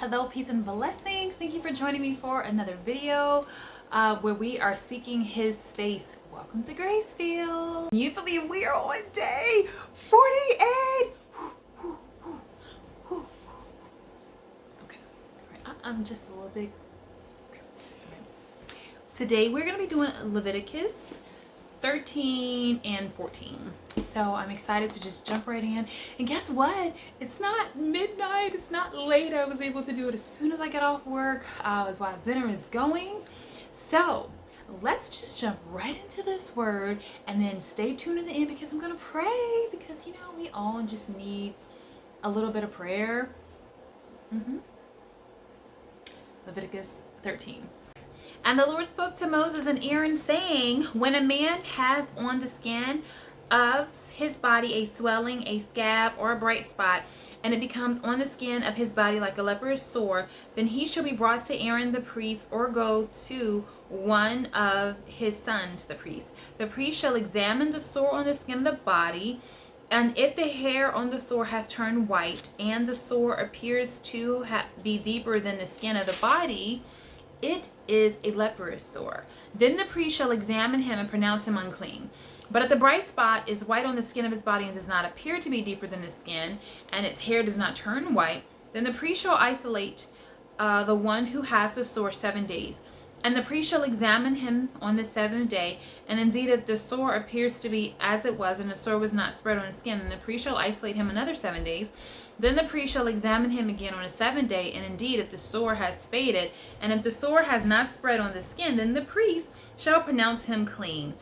Hello, peace and blessings. Thank you for joining me for another video where we are seeking his face. Welcome to Grace.Filled. Can you believe we are on day 48? Okay, all right. I'm just a little bit. Okay. Today we're going to be doing Leviticus 13 and 14. So I'm excited to just jump right in. And guess what? It's not midnight. It's not late. I was able to do it as soon as I get off work while dinner is going. So let's just jump right into this word and then stay tuned to the end because I'm going to pray because, you know, we all just need a little bit of prayer. Leviticus 13. And the Lord spoke to Moses and Aaron, saying, when a man has on the skin of his body a swelling, a scab, or a bright spot, and it becomes on the skin of his body like a leprous sore, then he shall be brought to Aaron the priest, or go to one of his sons, the priest. The priest shall examine the sore on the skin of the body, and if the hair on the sore has turned white, and the sore appears to be deeper than the skin of the body, it is a leprous sore. Then the priest shall examine him and pronounce him unclean. But if the bright spot is white on the skin of his body and does not appear to be deeper than the skin, and its hair does not turn white, then the priest shall isolate the one who has the sore 7 days. And the priest shall examine him on the 7th day, and indeed if the sore appears to be as it was, and the sore was not spread on his skin, then the priest shall isolate him another 7 days. Then the priest shall examine him again on the 7th day, and indeed if the sore has faded, and if the sore has not spread on the skin, then the priest shall pronounce him clean.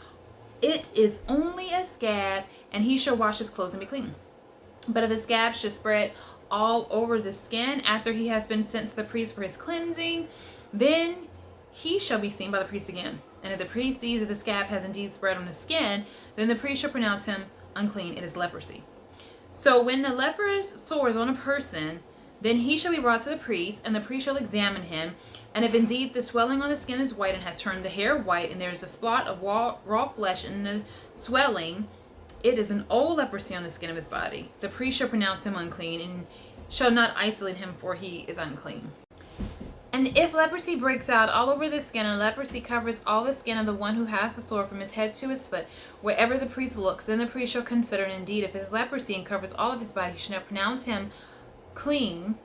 It is only a scab, and he shall wash his clothes and be clean. But if the scab should spread all over the skin after he has been sent to the priest for his cleansing, then he shall be seen by the priest again. And if the priest sees that the scab has indeed spread on the skin, then the priest shall pronounce him unclean. It is leprosy. So when the leprous sore is on a person, then he shall be brought to the priest, and the priest shall examine him. And if indeed the swelling on the skin is white and has turned the hair white, and there is a spot of raw flesh in the swelling, it is an old leprosy on the skin of his body. The priest shall pronounce him unclean, and shall not isolate him, for he is unclean. And if leprosy breaks out all over the skin, and leprosy covers all the skin of the one who has the sore from his head to his foot, wherever the priest looks, then the priest shall consider, and indeed if his leprosy and covers all of his body, he shall pronounce him clean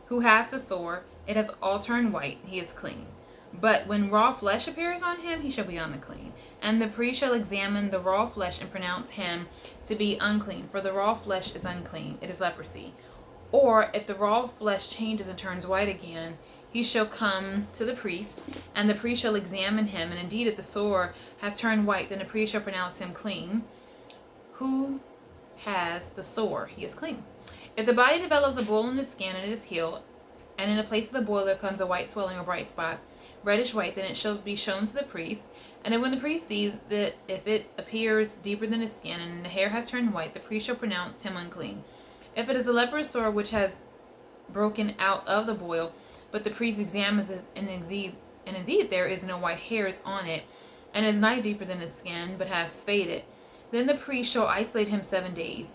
who has the sore. It has all turned white, he is clean. But when raw flesh appears on him, he shall be unclean. And the priest shall examine the raw flesh and pronounce him to be unclean, for the raw flesh is unclean, it is leprosy. Or if the raw flesh changes and turns white again, he shall come to the priest, and the priest shall examine him, and indeed if the sore has turned white, then the priest shall pronounce him clean. Who has the sore? He is clean. If the body develops a boil in the skin, and it is healed, and in the place of the boil there comes a white swelling or bright spot, reddish white, then it shall be shown to the priest. And then when the priest sees that if it appears deeper than the skin, and the hair has turned white, the priest shall pronounce him unclean. If it is a leprous sore which has broken out of the boil, but the priest examines it, and indeed there is no white hairs on it, and is not deeper than the skin, but has faded, then the priest shall isolate him 7 days.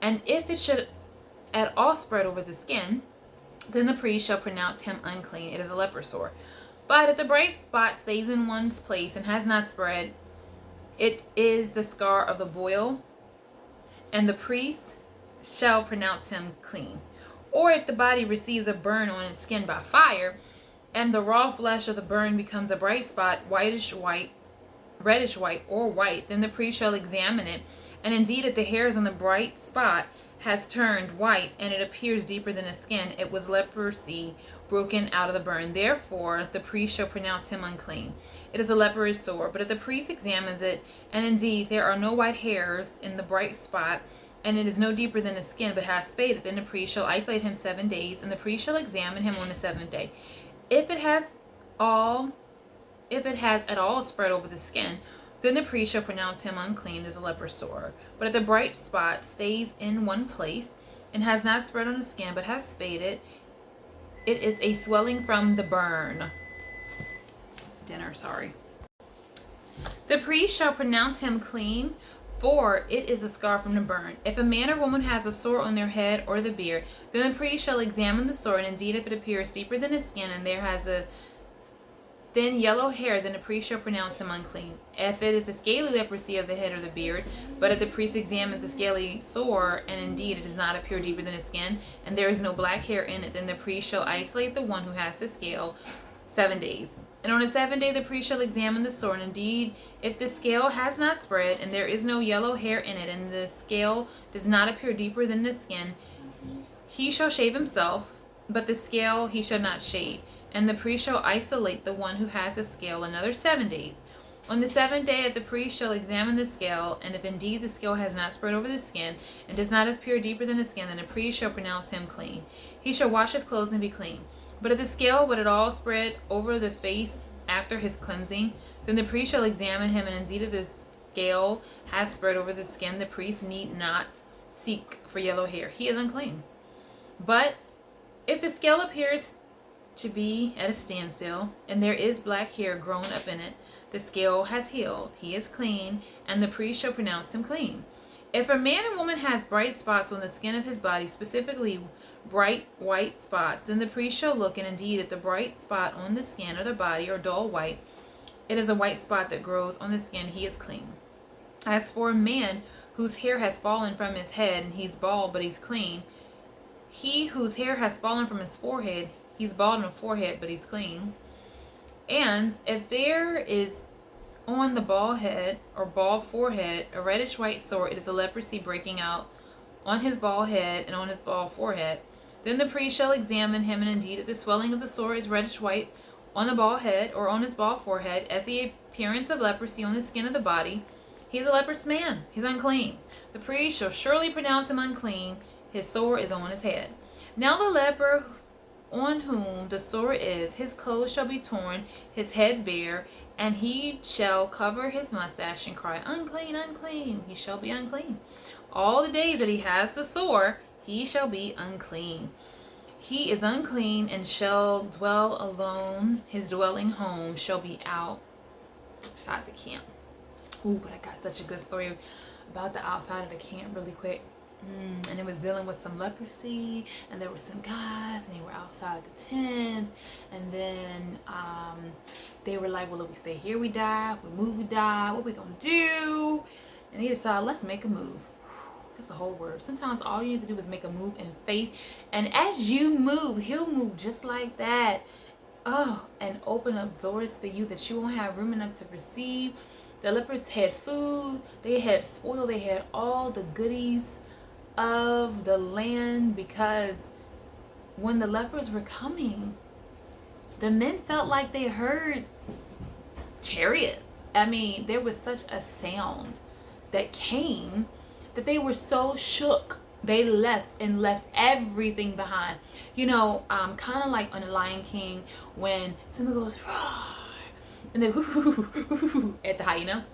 And if it should at all spread over the skin, then the priest shall pronounce him unclean. It is a leper sore. But if the bright spot stays in one's place and has not spread, it is the scar of the boil, and the priest shall pronounce him clean. Or if the body receives a burn on its skin by fire, and the raw flesh of the burn becomes a bright spot, whitish white, reddish white, or white, then the priest shall examine it. And indeed if the hairs on the bright spot has turned white, and it appears deeper than the skin, it was leprosy broken out of the burn. Therefore the priest shall pronounce him unclean. It is a leprous sore. But if the priest examines it, and indeed there are no white hairs in the bright spot, and it is no deeper than the skin, but has faded, then the priest shall isolate him 7 days, and the priest shall examine him on the 7th day. If it has at all spread over the skin, then the priest shall pronounce him unclean as a leper sore. But if the bright spot stays in one place, and has not spread on the skin, but has faded, it is a swelling from the burn. The priest shall pronounce him clean, for it is a scar from the burn. If a man or woman has a sore on their head or the beard, then the priest shall examine the sore, and indeed if it appears deeper than the skin, and there has a thin yellow hair, then the priest shall pronounce him unclean. If it is a scaly leprosy of the head or the beard, but if the priest examines the scaly sore, and indeed it does not appear deeper than the skin, and there is no black hair in it, then the priest shall isolate the one who has the scale 7 days. And on the 7th day the priest shall examine the sore, and indeed if the scale has not spread, and there is no yellow hair in it, and the scale does not appear deeper than the skin, he shall shave himself, but the scale he shall not shave. And the priest shall isolate the one who has the scale another 7 days. On the 7th day the priest shall examine the scale, and if indeed the scale has not spread over the skin, and does not appear deeper than the skin, then the priest shall pronounce him clean. He shall wash his clothes and be clean. But if the scale would at all spread over the face after his cleansing, then the priest shall examine him, and indeed if the scale has spread over the skin, the priest need not seek for yellow hair. He is unclean. But if the scale appears to be at a standstill, and there is black hair grown up in it, the scale has healed. He is clean, and the priest shall pronounce him clean. If a man or woman has bright spots on the skin of his body, specifically bright white spots, then the priest shall look, and indeed if the bright spot on the skin of the body are dull white, it is a white spot that grows on the skin, he is clean. As for a man whose hair has fallen from his head, and he's bald but he's clean, he whose hair has fallen from his forehead, he's bald on the forehead, but he's clean. And if there is on the bald head or bald forehead a reddish white sore, it is a leprosy breaking out on his bald head and on his bald forehead. Then the priest shall examine him, and indeed if the swelling of the sore is reddish white on the bald head or on his bald forehead, as the appearance of leprosy on the skin of the body, he is a leprous man. He's unclean. The priest shall surely pronounce him unclean. His sore is on his head. Now the leper on whom the sore is, his clothes shall be torn, his head bare, and he shall cover his mustache and cry, unclean, unclean. He shall be unclean. All the days that he has the sore, he shall be unclean. He is unclean and shall dwell alone. His dwelling home shall be outside the camp. Ooh, but I got such a good story about the outside of the camp really quick. And it was dealing with some leprosy, and there were some guys, and they were outside the tent, and then they were like, well, if we stay here we die, if we move we die, what we gonna do? And he decided, let's make a move. That's the whole word. Sometimes all you need to do is make a move in faith, and as you move, he'll move just like that. Oh, and open up doors for you that you won't have room enough to receive. The lepers had food, they had spoil, they had all the goodies of the land, because when the lepers were coming, the men felt like they heard chariots. I mean, there was such a sound that came that they were so shook. They left everything behind. You know, kind of like on The Lion King when Simba goes roar, and then at the hyena,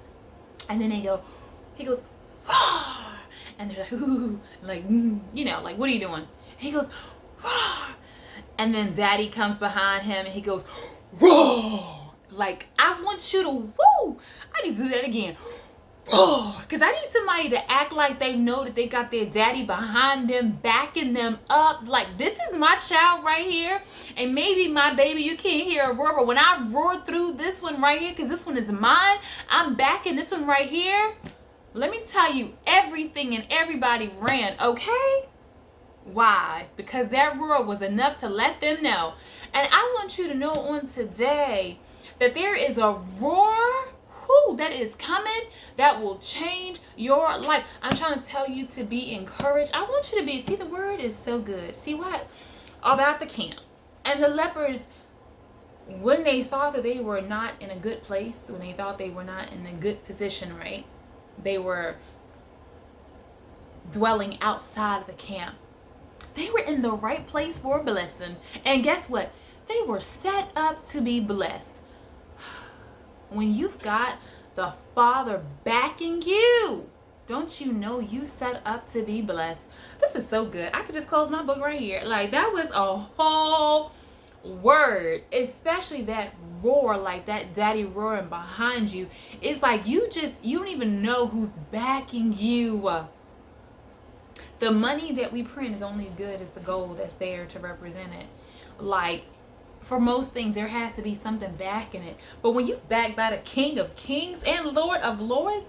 and then he goes roar. And they're like, ooh, like, you know, like, what are you doing? He goes, roar. And then daddy comes behind him and he goes, roar. Like, I want you to, woo. I need to do that again. Roar. Because I need somebody to act like they know that they got their daddy behind them, backing them up. Like, this is my child right here. And maybe my baby, you can't hear a roar, but when I roar through this one right here, because this one is mine, I'm backing this one right here. Let me tell you, everything and everybody ran, okay? Why? Because that roar was enough to let them know. And I want you to know on today that there is a roar that is coming that will change your life. I'm trying to tell you to be encouraged. I want you to be, see, the word is so good. See what? About the camp. And the lepers, when they thought that they were not in a good place, when they thought they were not in a good position, right? They were dwelling outside of the camp. They were in the right place for a blessing. And guess what? They were set up to be blessed. When you've got the Father backing you, don't you know you set up to be blessed? This is so good. I could just close my book right here. Like, that was a whole word, especially that roar, like that daddy roaring behind you. It's like you don't even know who's backing you. The money that we print is only as good as the gold that's there to represent it. Like, for most things, there has to be something backing it. But when you backed by the King of Kings and Lord of Lords,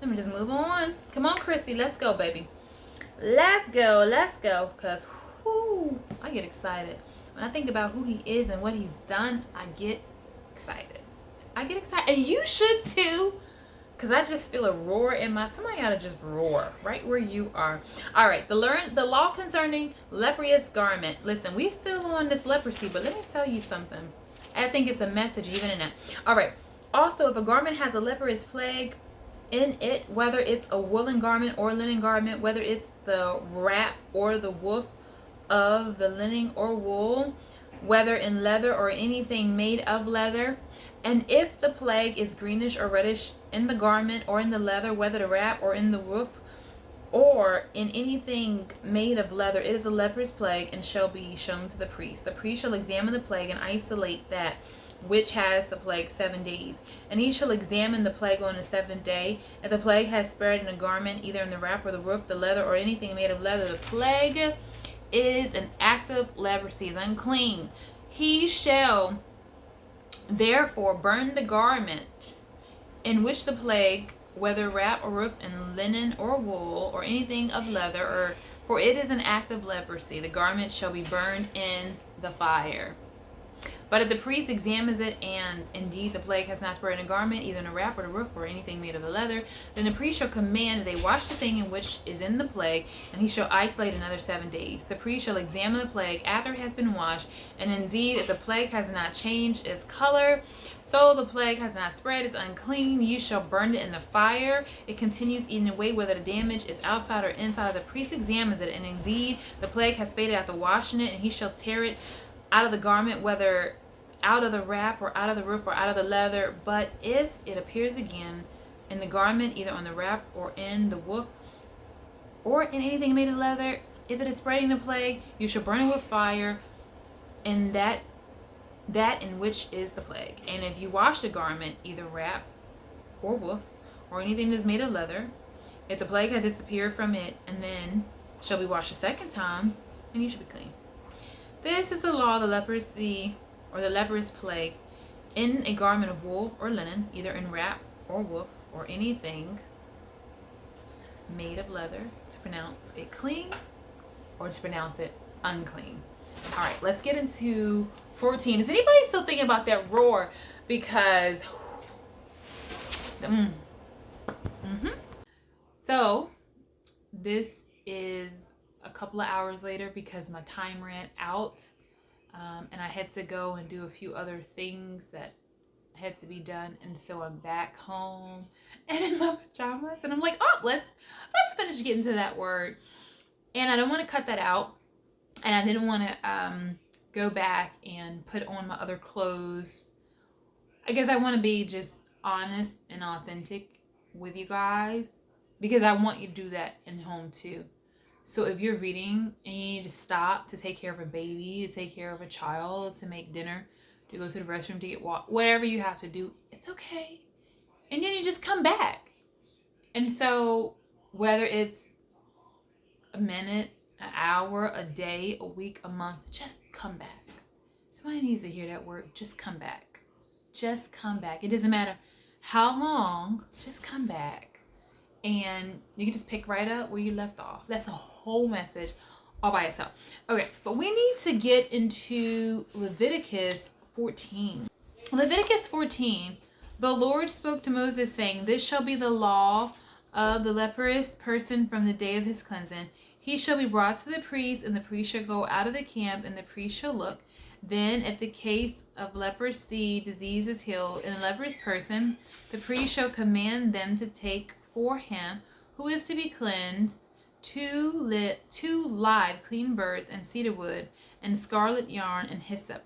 let me just move on. Come on, Christy, let's go, baby. Let's go, let's go. Because, whoo, I get excited. When I think about who he is and what he's done, I get excited. I get excited. And you should too. Because I just feel a roar in my... Somebody ought to just roar right where you are. All right. The law concerning leprous garment. Listen, we still on this leprosy, but let me tell you something. I think it's a message even in that. All right. Also, if a garment has a leprous plague in it, whether it's a woolen garment or linen garment, whether it's the wrap or the woof of the linen or wool, whether in leather or anything made of leather, and if the plague is greenish or reddish in the garment or in the leather, whether the wrap or in the woof or in anything made of leather, it is a leprous plague and shall be shown to the priest. The priest shall examine the plague and isolate that which has the plague 7 days. And he shall examine the plague on the 7th day. If the plague has spread in a garment, either in the wrap or the woof, the leather, or anything made of leather, the plague is an active leprosy, is unclean. He shall therefore burn the garment in which the plague, whether wrap or woof, in linen or wool or anything of leather, or for it is an active leprosy, the garment shall be burned in the fire. But if the priest examines it, and indeed the plague has not spread in a garment, either in a wrap or the roof or anything made of the leather, then the priest shall command that they wash the thing in which is in the plague, and he shall isolate another 7 days. The priest shall examine the plague after it has been washed, and indeed if the plague has not changed its color, so the plague has not spread, it's unclean, you shall burn it in the fire. It continues eating away, whether the damage is outside or inside. The priest examines it, and indeed the plague has faded after washing it, and he shall tear it out of the garment, whether out of the wrap or out of the roof or out of the leather. But if it appears again in the garment, either on the wrap or in the woof or in anything made of leather, if it is spreading the plague, you shall burn it with fire, in that in which is the plague. And if you wash the garment, either wrap or woof or anything that is made of leather, if the plague had disappeared from it, and then shall be washed a second time, and you should be clean. This is the law of the leprosy or the leprous plague in a garment of wool or linen, either in wrap or woof or anything made of leather, to pronounce it clean or to pronounce it unclean. All right, let's get into 14. Is anybody still thinking about that roar? Because so this is a couple of hours later because my time ran out, and I had to go and do a few other things that had to be done, and so I'm back home and in my pajamas, and I'm like, oh, let's finish getting to that word. And I don't want to cut that out, and I didn't want to go back and put on my other clothes. I guess I want to be just honest and authentic with you guys, because I want you to do that in home too. So if you're reading and you need to stop to take care of a baby, to take care of a child, to make dinner, to go to the restroom, to get water, whatever you have to do, it's okay. And then you just come back. And so whether it's a minute, an hour, a day, a week, a month, just come back. Somebody needs to hear that word. Just come back. Just come back. It doesn't matter how long, just come back. And you can just pick right up where you left off. That's a whole message all by itself. Okay, but we need to get into Leviticus 14. Leviticus 14, the Lord spoke to Moses, saying, "This shall be the law of the leprous person from the day of his cleansing. He shall be brought to the priest, and the priest shall go out of the camp, and the priest shall look. Then, if the case of leprosy disease is healed in a leprous person, the priest shall command them to take for him who is to be cleansed 2 live clean birds and cedar wood and scarlet yarn and hyssop.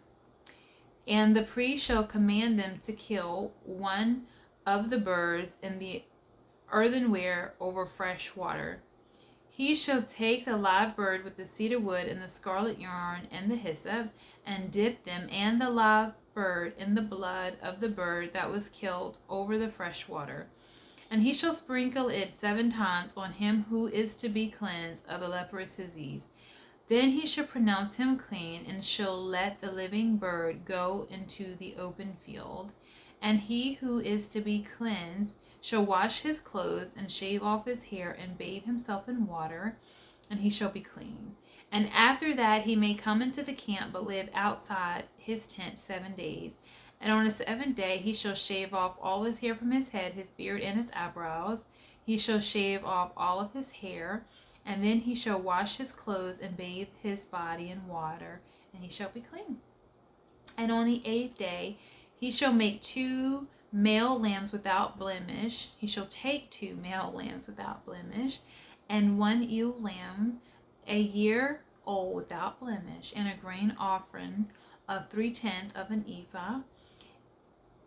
And the priest shall command them to kill one of the birds in the earthenware over fresh water. He shall take the live bird with the cedar wood and the scarlet yarn and the hyssop, and dip them and the live bird in the blood of the bird that was killed over the fresh water. And he shall sprinkle it 7 times on him who is to be cleansed of the leprous disease. Then he shall pronounce him clean, and shall let the living bird go into the open field. And he who is to be cleansed shall wash his clothes, and shave off his hair, and bathe himself in water, and he shall be clean. And after that he may come into the camp, but live outside his tent 7 days. And on the 7th day he shall shave off all his hair from his head, his beard, and his eyebrows. He shall shave off all of his hair, and then he shall wash his clothes and bathe his body in water, and he shall be clean. And on the 8th day he shall make 2 male lambs without blemish. He shall take 2 male lambs without blemish, and 1 ewe lamb a year old without blemish, and a grain offering of 3/10 of an ephah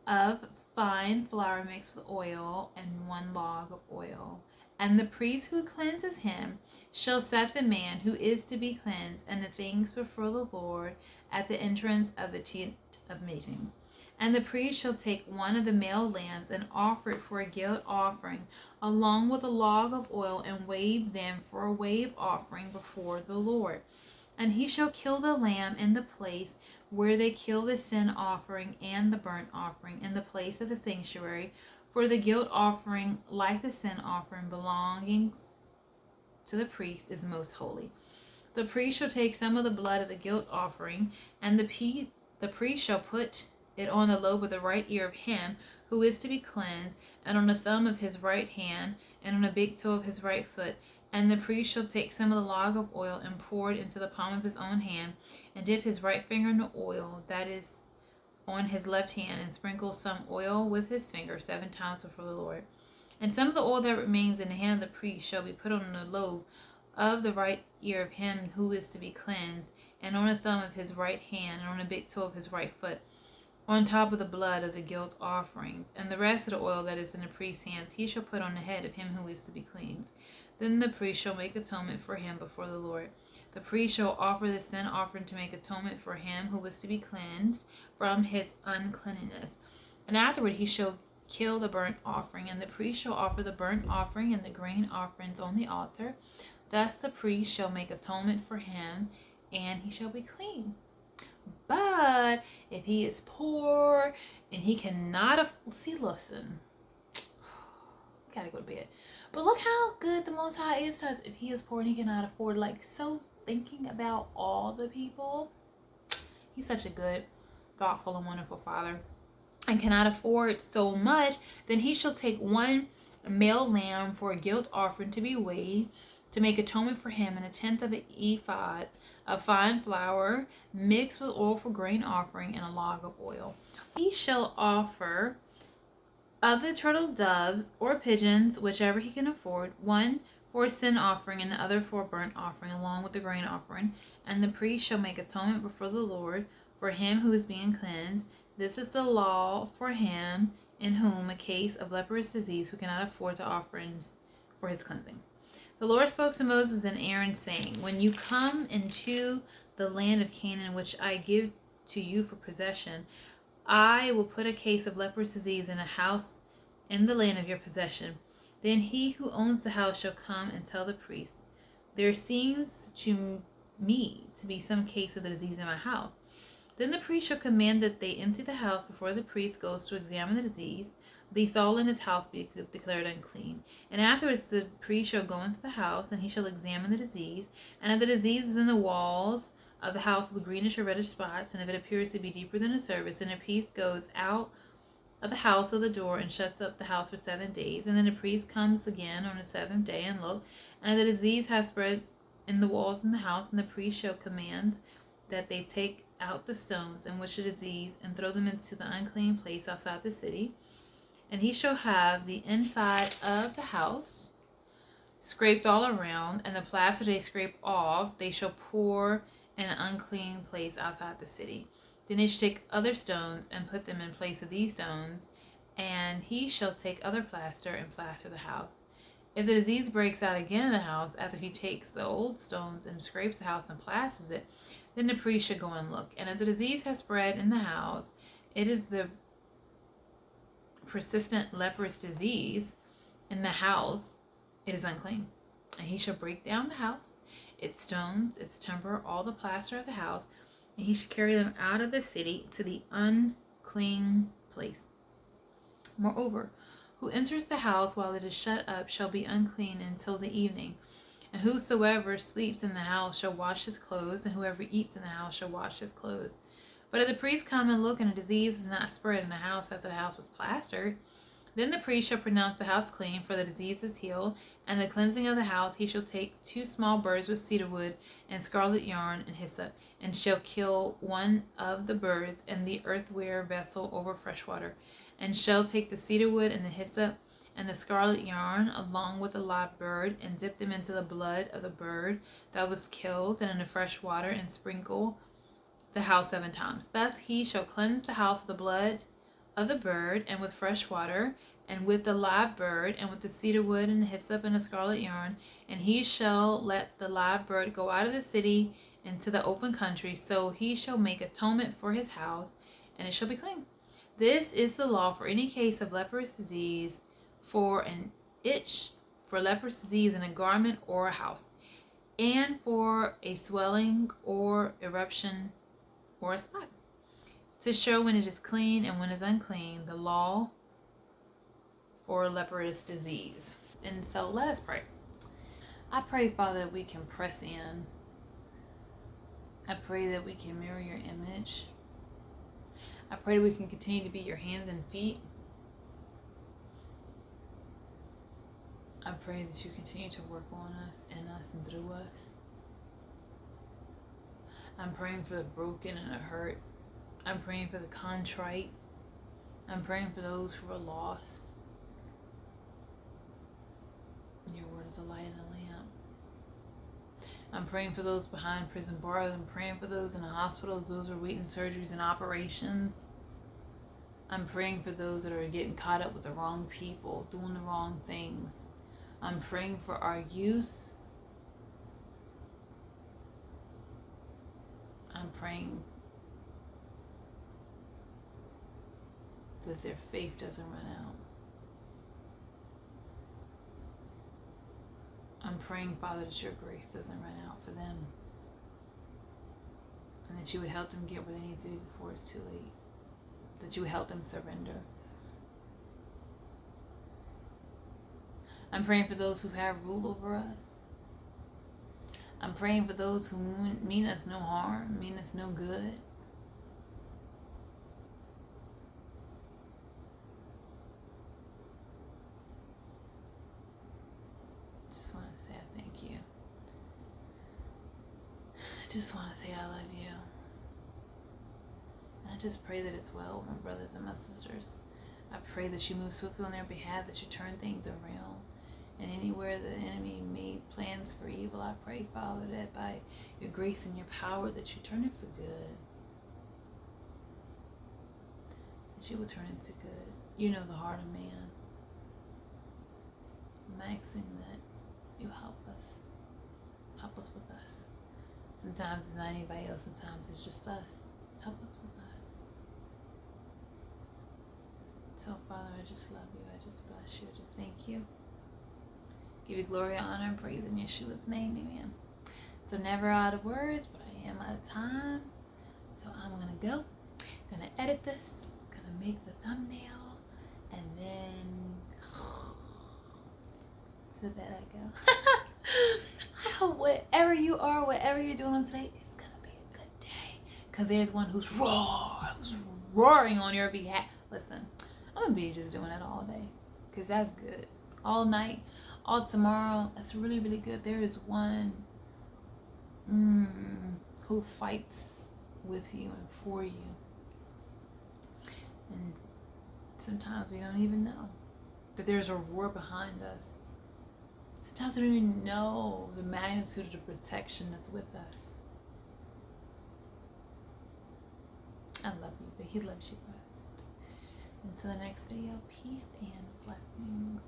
of fine flour mixed with oil, and 1 log of oil. And the priest who cleanses him shall set the man who is to be cleansed and the things before the Lord at the entrance of the tent of meeting. And the priest shall take 1 of the male lambs and offer it for a guilt offering, along with a log of oil, and wave them for a wave offering before the Lord. And he shall kill the lamb in the place where they kill the sin offering and the burnt offering, in the place of the sanctuary, for the guilt offering, like the sin offering, belonging to the priest, is most holy. The priest shall take some of the blood of the guilt offering, and the priest shall put it on the lobe of the right ear of him who is to be cleansed, and on the thumb of his right hand, and on the big toe of his right foot. And the priest shall take some of the log of oil, and pour it into the palm of his own hand, and dip his right finger in the oil that is on his left hand, and sprinkle some oil with his finger 7 times before the Lord. And some of the oil that remains in the hand of the priest shall be put on the lobe of the right ear of him who is to be cleansed, and on the thumb of his right hand, and on the big toe of his right foot, on top of the blood of the guilt offerings. And the rest of the oil that is in the priest's hands he shall put on the head of him who is to be cleansed. Then the priest shall make atonement for him before the Lord. The priest shall offer the sin offering to make atonement for him who is to be cleansed from his uncleanness. And afterward he shall kill the burnt offering, and the priest shall offer the burnt offering and the grain offerings on the altar. Thus the priest shall make atonement for him, and he shall be clean. But if he is poor and he cannot listen, we gotta go to bed. But look how good the Most High is to us. If he is poor and he cannot afford, like, so thinking about all the people. He's such a good, thoughtful, and wonderful Father, and cannot afford so much, then he shall take 1 male lamb for a guilt offering to be weighed, to make atonement for him, and 1/10 of an ephah of fine flour mixed with oil for grain offering, and a log of oil. He shall offer of the turtle doves or pigeons, whichever he can afford, 1 for a sin offering, and the other for a burnt offering, along with the grain offering. And the priest shall make atonement before the Lord for him who is being cleansed. This is the law for him in whom a case of leprous disease, who cannot afford the offerings for his cleansing. The Lord spoke to Moses and Aaron, saying, When you come into the land of Canaan, which I give to you for possession, I will put a case of leprous disease in a house in the land of your possession. Then he who owns the house shall come and tell the priest, There seems to me to be some case of the disease in my house. Then the priest shall command that they empty the house before the priest goes to examine the disease, lest all in his house be declared unclean. And afterwards the priest shall go into the house, and he shall examine the disease. And if the disease is in the walls of the house with greenish or reddish spots, and if it appears to be deeper than a service, then the priest goes out of the house of the door and shuts up the house for 7 days. And then the priest comes again on the 7th day and look, and if the disease has spread in the walls in the house, and the priest shall command that they take out the stones in which the disease, and throw them into the unclean place outside the city. And he shall have the inside of the house scraped all around, and the plaster they scrape off they shall pour in an unclean place outside the city. Then they shall take other stones and put them in place of these stones, and he shall take other plaster and plaster the house. If the disease breaks out again in the house after he takes the old stones and scrapes the house and plasters it, then the priest should go and look. And if the disease has spread in the house, it is the persistent leprous disease in the house, it is unclean. And he shall break down the house, its stones, its timber, all the plaster of the house, and he should carry them out of the city to the unclean place. Moreover, who enters the house while it is shut up shall be unclean until the evening. And whosoever sleeps in the house shall wash his clothes, and whoever eats in the house shall wash his clothes. But if the priest come and look, and a disease is not spread in the house after the house was plastered, then the priest shall pronounce the house clean, for the disease is healed. And the cleansing of the house, he shall take 2 small birds with cedar wood and scarlet yarn and hyssop, and shall kill one of the birds in the earthenware vessel over fresh water, and shall take the cedar wood and the hyssop and the scarlet yarn along with the live bird, and dip them into the blood of the bird that was killed and in the fresh water, and sprinkle the house 7 times. Thus he shall cleanse the house of the blood of the bird, and with fresh water, and with the live bird, and with the cedar wood, and the hyssop, and the scarlet yarn. And he shall let the live bird go out of the city into the open country. So he shall make atonement for his house, and it shall be clean. This is the law for any case of leprous disease, for an itch, for leprous disease in a garment or a house, and for a swelling or eruption or a spot, to show when it is clean and when it is unclean, the law for leprous disease. And so let us pray. I pray, Father, that we can press in. I pray that we can mirror your image. I pray that we can continue to be your hands and feet. I pray that you continue to work on us, in us, and through us. I'm praying for the broken and the hurt. I'm praying for the contrite. I'm praying for those who are lost. Your word is a light and a lamp. I'm praying for those behind prison bars. I'm praying for those in the hospitals, those who are waiting surgeries and operations. I'm praying for those that are getting caught up with the wrong people, doing the wrong things. I'm praying for our youth. I'm praying that their faith doesn't run out. I'm praying, Father, that your grace doesn't run out for them, and that you would help them get where they need to be before it's too late, that you would help them surrender. I'm praying for those who have rule over us. I'm praying for those who mean us no harm, mean us no good. Just want to say I thank you. I just want to say I love you. And I just pray that it's well with my brothers and my sisters. I pray that you move swiftly on their behalf, that you turn things around. And anywhere the enemy made plans for evil, I pray, Father, that by your grace and your power, that you turn it for good. That you will turn it to good. You know the heart of man. I'm asking that you help us. Help us with us. Sometimes it's not anybody else. Sometimes it's just us. Help us with us. So, Father, I just love you. I just bless you. I just thank you. Give you glory, honor, and praise in Yeshua's name. Amen. So never out of words, but I am out of time. So I'm going to go. Going to edit this. Going to make the thumbnail. And then to bed I go. I hope whatever you are, whatever you're doing today, it's going to be a good day. Because there's one who's roaring on your behalf. Listen, I'm going to be just doing it all day. Because that's good. All night. All tomorrow, that's really, really good. There is one who fights with you and for you. And sometimes we don't even know that there's a roar behind us. Sometimes we don't even know the magnitude of the protection that's with us. I love you, but he loves you best. Until the next video, peace and blessings.